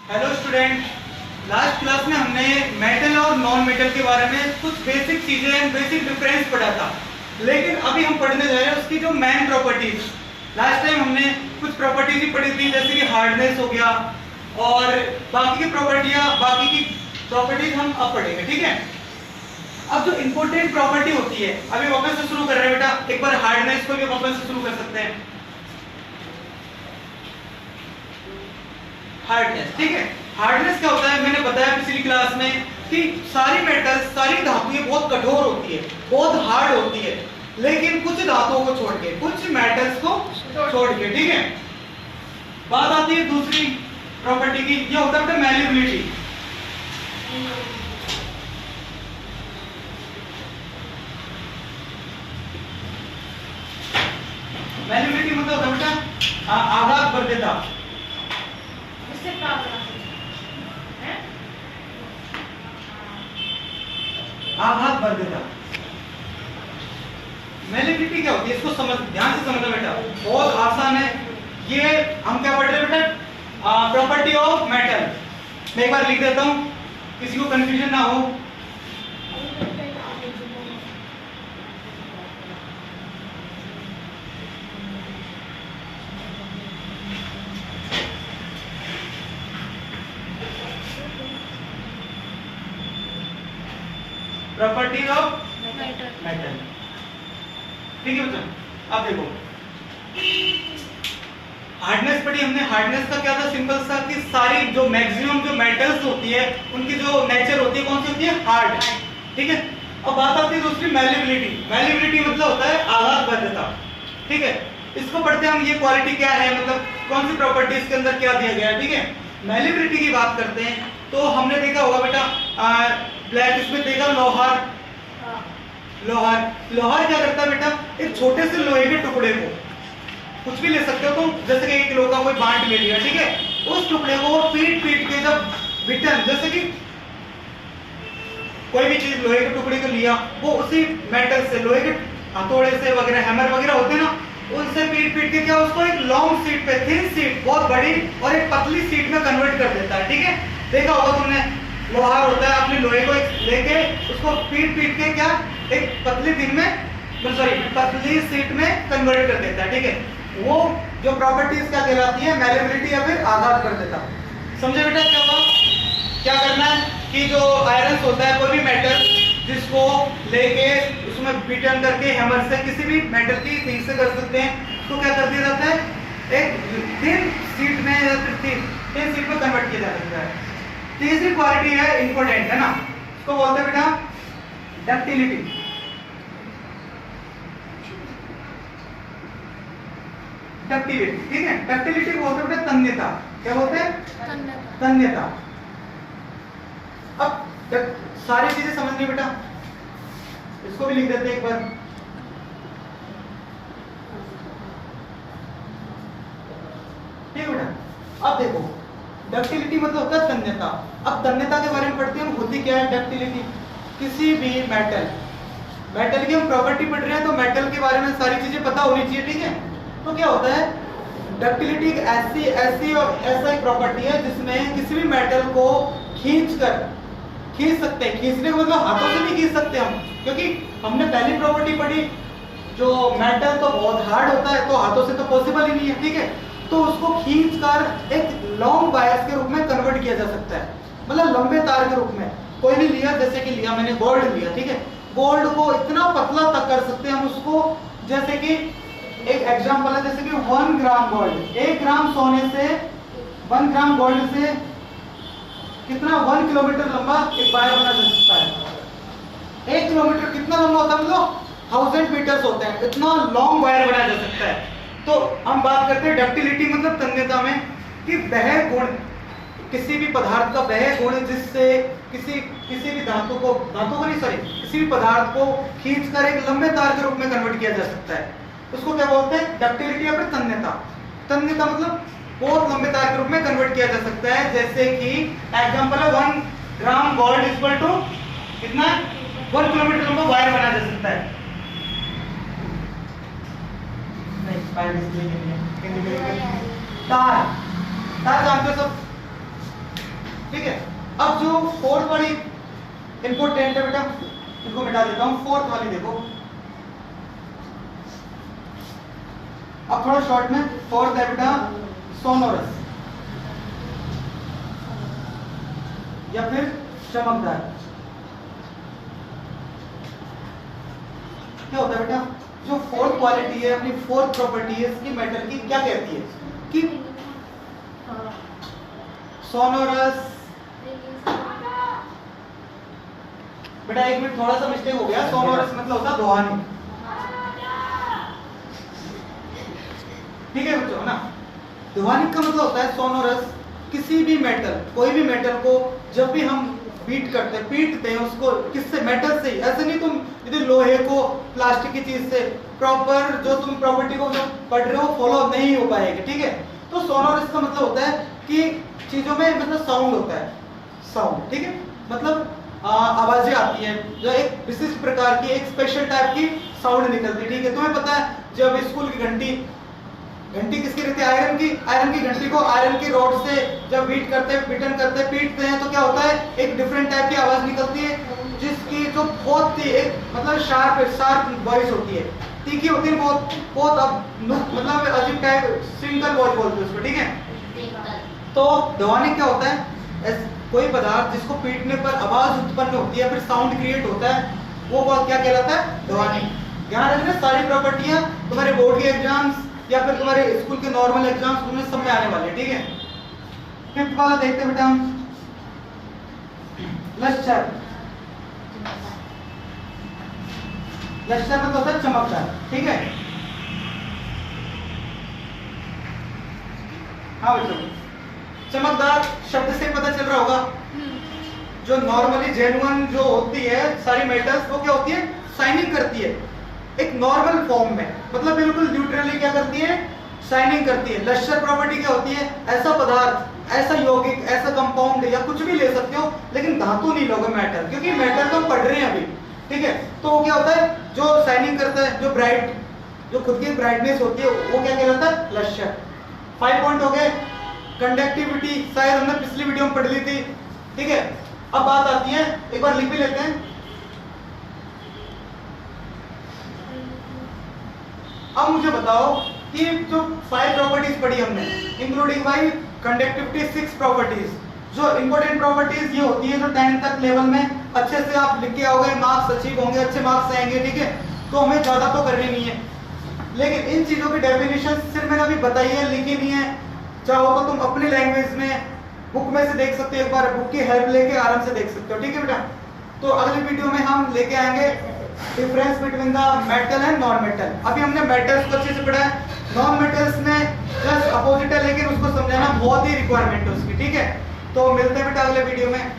Hello student, last class में हमने metal और नॉन मेटल के बारे में कुछ बेसिक चीजें, बेसिक डिफरेंस पढ़ा था। लेकिन अभी हम पढ़ने जा रहे हैं उसकी जो मेन प्रॉपर्टीज। लास्ट टाइम हमने कुछ प्रॉपर्टीज ही पढ़ी थी, जैसे कि हार्डनेस हो गया और बाकी की प्रॉपर्टीज हम अब पढ़ेंगे, ठीक है। अब जो इंपॉर्टेंट प्रॉपर्टी होती है, अभी वापस से शुरू कर रहे हैं बेटा, एक बार हार्डनेस को भी वापस से शुरू कर सकते हैं। हार्डनेस, ठीक है। हार्डनेस क्या होता है, मैंने बताया पिछली क्लास में कि सारी मेटल्स, सारी धातुएं बहुत कठोर होती है, बहुत हार्ड होती है, लेकिन कुछ धातुओं को छोड़ के, कुछ मेटल्स को छोड़ के, ठीक है। बात आती है दूसरी प्रॉपर्टी की, ये होता है मैल्युबिलिटी। मैल्युबिलिटी मतलब होता है बेटा आघात वर्ध्यता। आघात वर्ध्यता। मैल्युबिलिटी क्या होती है, इसको ध्यान से समझना बेटा, बहुत आसान है। ये हम क्या पढ़ रहे हैं बेटा, प्रॉपर्टी ऑफ मेटल। मैं एक बार लिख देता हूं, किसी को कंफ्यूजन ना हो। प्रॉपर्टी ऑफ मेटल, ठीक है बच्चों। अब देखो, हार्डनेस पढ़ी हमने। हार्डनेस का क्या था, सिंपल सा कि सारी जो मैक्सिमम जो मेटल्स होती है उनकी जो नेचर होती है कौन सी होती है, हार्ड, ठीक है। अब बात आती है दूसरी मैल्युबिलिटी। मैल्युबिलिटी मतलब होता है आघात वर्ध्यता, ठीक है। इसको पढ़ते हैं हम, ये क्वालिटी क्या है, मतलब कौन सी प्रॉपर्टी इसके अंदर क्या दिया गया है, ठीक है। मैल्युबिलिटी की बात करते हैं तो हमने देखा होगा बेटा, ब्लैक, इसमें देखा लोहार। लोहार क्या करता है बेटा, एक छोटे से लोहे के टुकड़े को, कुछ भी ले सकते हो तुम, जैसे कि 1 किलो का कोई बांट ले लिया, ठीक है। उस टुकड़े को पीट के जब बिटन, जैसे कि कोई भी चीज लोहे के टुकड़े को लिया, वो उसी मेटल से, लोहे के हथौड़े से वगैरह, हैमर वगैरह होते हैं ना, उनसे पीट के क्या उसको एक लॉन्ग शीट पे, थिन शीट, बहुत बड़ी और एक पतली शीट में कन्वर्ट कर देता है, ठीक है। देखा होगा तुमने, लोहार होता है, अपने लोहे को लेके उसको पीट के क्या एक पतली दिन में, पतली शीट में कन्वर्ट कर देता है, ठीक है। वो जो प्रॉपर्टीज क्या कहलाती है, मैल्युबिलिटी या फिर आघात कर देता। समझे बेटा क्या हुआ? क्या करना है कि जो आयरन होता है, कोई भी मेटल जिसको लेके उसमें बीटन करके हैमर से किसी भी मेटल की थिंग से कर सकते हैं, तो क्या कर दिया जाता है, एक थिन शीट में या फिर थिन शीट में कन्वर्ट किया जा सकता है। तीसरी क्वालिटी है इंपॉर्टेंट, है ना, इसको बोलते हैं बेटा डक्टिलिटी। डक्टिलिटी, ठीक है। डक्टिलिटी को बोलते हैं बेटा तन्यता। क्या बोलते हैं? तन्यता। अब सारी चीजें समझनी बेटा, इसको भी लिख देते हैं एक बार। ठीक है बेटा। अब देखो, डक्टिलिटी मतलब होता है तन्यता। अब तन्यता के बारे में पढ़ते हैं, होती क्या है डक्टिलिटी। किसी भी मेटल की हम प्रॉपर्टी पढ़ रहे हैं तो मेटल के बारे में सारी चीजें पता होनी चाहिए, ठीक है। तो क्या होता है, डक्टिलिटी ऐसी और ऐसा एक प्रॉपर्टी है जिसमें किसी भी मेटल को खींच सकते हैं। खींचने का मतलब हाथों से नहीं खींच सकते हम, क्योंकि हमने पहली प्रॉपर्टी पढ़ी, जो मेटल तो बहुत हार्ड होता है तो हाथों से तो पॉसिबल ही नहीं है, ठीक है। तो उसको खींचकर एक लॉन्ग वायर्स के रूप में कन्वर्ट किया जा सकता है, मतलब लंबे तार के रूप में। कोई भी लिया, जैसे कि लिया मैंने गोल्ड लिया, ठीक है, गोल्ड को इतना पतला तक कर सकते हैं हम उसको, जैसे कि एक एग्जांपल है, जैसे कि 1 ग्राम गोल्ड, 1 ग्राम सोने से, 1 ग्राम गोल्ड से कितना 1 किलोमीटर लंबा एक वायर बना जा सकता है। 1 किलोमीटर कितना लंबा होता है, मतलब 1000 मीटर्स होते हैं, इतना लॉन्ग वायर बनाया जा सकता है। तो हम बात करते हैं डक्टिलिटी मतलब तन्यता में, कि वह गुण, किसी भी पदार्थ का वह गुण जिससे किसी भी धातु को किसी भी पदार्थ को खींचकर एक लंबे तार के रूप में कन्वर्ट किया जा सकता है, उसको क्या बोलते हैं, डक्टिलिटी या फिर तन्यता। तन्यता मतलब बहुत लंबे तार के रूप में कन्वर्ट किया जा सकता है। जैसे कि एग्जांपल है, 1 ग्राम गोल्ड इक्वल टू कितना, 1 किलोमीटर लंबा वायर बनाया जा सकता है। तार जानते हो सब, ठीक है। अब जो फोर्थ वाली इंपॉर्टेंट है बेटा, इनको मिटा देता हूं। फोर्थ वाली देखो, अब थोड़ा शॉर्ट में। फोर्थ है बेटा सोनोरस या फिर चमकदार। क्या होता है बेटा, जो फोर्थ क्वालिटी है, अपनी फोर्थ प्रॉपर्टी है इसकी मेटल की, क्या कहती है कि सोनोरस। बेटा एक मिनट, थोड़ा सा मिस्टेक हो गया। सोनोरस मतलब होता है ध्वनि, ठीक है बच्चों ना। ध्वनि का मतलब होता है सोनोरस। किसी भी मेटल, कोई भी मेटल को जब भी हम बीट करते हैं, पीटते हैं उसको, किससे? मेटल से ही। ऐसे नहीं तुम यदि लोहे को प्लास्टिक की चीज से, प्रॉपर जो तुम प्रॉपर्टी को जो पढ़ रहे हो फॉलो नहीं हो पाएगी, ठीक है। तो सोनोरस का मतलब होता है कि चीजों में मतलब साउंड होता है, साउंड, ठीक है। मतलब आवाजें आती हैं जो एक विशिष्ट प्रकार की, एक स्पेशल टाइप की साउंड निकलती है, ठीक है। तुम्हें पता है जब स्कूल की घंटी, घंटी किसकी रहती है? आयरन की। आयरन की घंटी को आयरन की रॉड से जब बीट करते हैं, बीटन करते हैं, पीटते हैं तो क्या होता है? एक डिफरेंट टाइप की आवाज निकलती है, जिसकी जो बहुत ही एक मतलब शार्प वॉइस होती है, तीखी होती है, बहुत अब मतलब अजीब टाइप सिंगल वॉइस बोलते हैं उसको, ठीक है। तो ध्वनि क्या होता है? कोई पदार्थ जिसको पीटने पर आवाज उत्पन्न होती है, फिर साउंड क्रिएट होता है, वो बहुत क्या कहलाता है? ध्वनि। ध्यान रखना, सारी प्रॉपर्टियां तुम्हारे बोर्ड के एग्जाम्स या फिर तुम्हारे स्कूल के नॉर्मल एग्जाम्स उनमें सब में आने वाले, ठीक है। फिफ्थ वाला देखते हैं बेटा हम, लश्चर। लश्चर मतलब होता है चमकदार, ठीक है। हाँ बच्चों, चमकदार शब्द से पता चल रहा होगा, जो नॉर्मली जेन्युइन जो होती है सारी मेटल्स, वो क्या होती है? शाइनिंग करती है एक नॉर्मल फॉर्म में, मतलब बिल्कुल न्यूट्रली क्या करती है? शाइनिंग करती है। लश्चर प्रॉपर्टी क्या होती है? ऐसा पदार्थ, ऐसा यौगिक, ऐसा कंपाउंड या कुछ भी ले सकते हो, लेकिन धातु नहीं लोगे, मेटल, क्योंकि मेटल तो पढ़ रहे हैं अभी, ठीक है। तो वो क्या होता है? जो शाइनिंग करता है, जो ब्राइट, जो खुद की ब्राइटनेस होती है, वो क्या कहलाता है? लश्चर। 5 पॉइंट हो गए। कंडक्टिविटी शायद हमने पिछली वीडियो में पढ़ ली थी, ठीक है। अब बात आती है, एक बार लिख भी लेते हैं। अब मुझे बताओ कि जो 5 प्रॉपर्टीज पढ़ी हमने, इंक्लूडिंग बाई कंडक्टिविटी 6 प्रॉपर्टीज, जो इंपॉर्टेंट प्रॉपर्टीज ये होती है जो 10 तक लेवल में अच्छे से आप लिख के आओगे, मार्क्स अचीव होंगे, अच्छे मार्क्स आएंगे, ठीक है। तो हमें ज्यादा तो करनी नहीं है, लेकिन इन चीजों की डेफिनेशन सिर्फ मैंने अभी बताई है, लिखी नहीं है। चाहो तो तुम अपनी लैंग्वेज में बुक में से देख सकते हो, एक बार बुक की हेल्प लेके आराम से देख सकते हो, ठीक है बेटा। तो अगली वीडियो में हम लेके आएंगे difference between the metal and non metal. अभी हमने मेटल्स को अच्छे से पढ़ा है, नॉन मेटल्स में जस्ट अपोजिट है, लेकिन उसको समझाना बहुत ही रिक्वायरमेंट है उसकी, ठीक है। तो मिलते हैं बेटा अगले वीडियो में।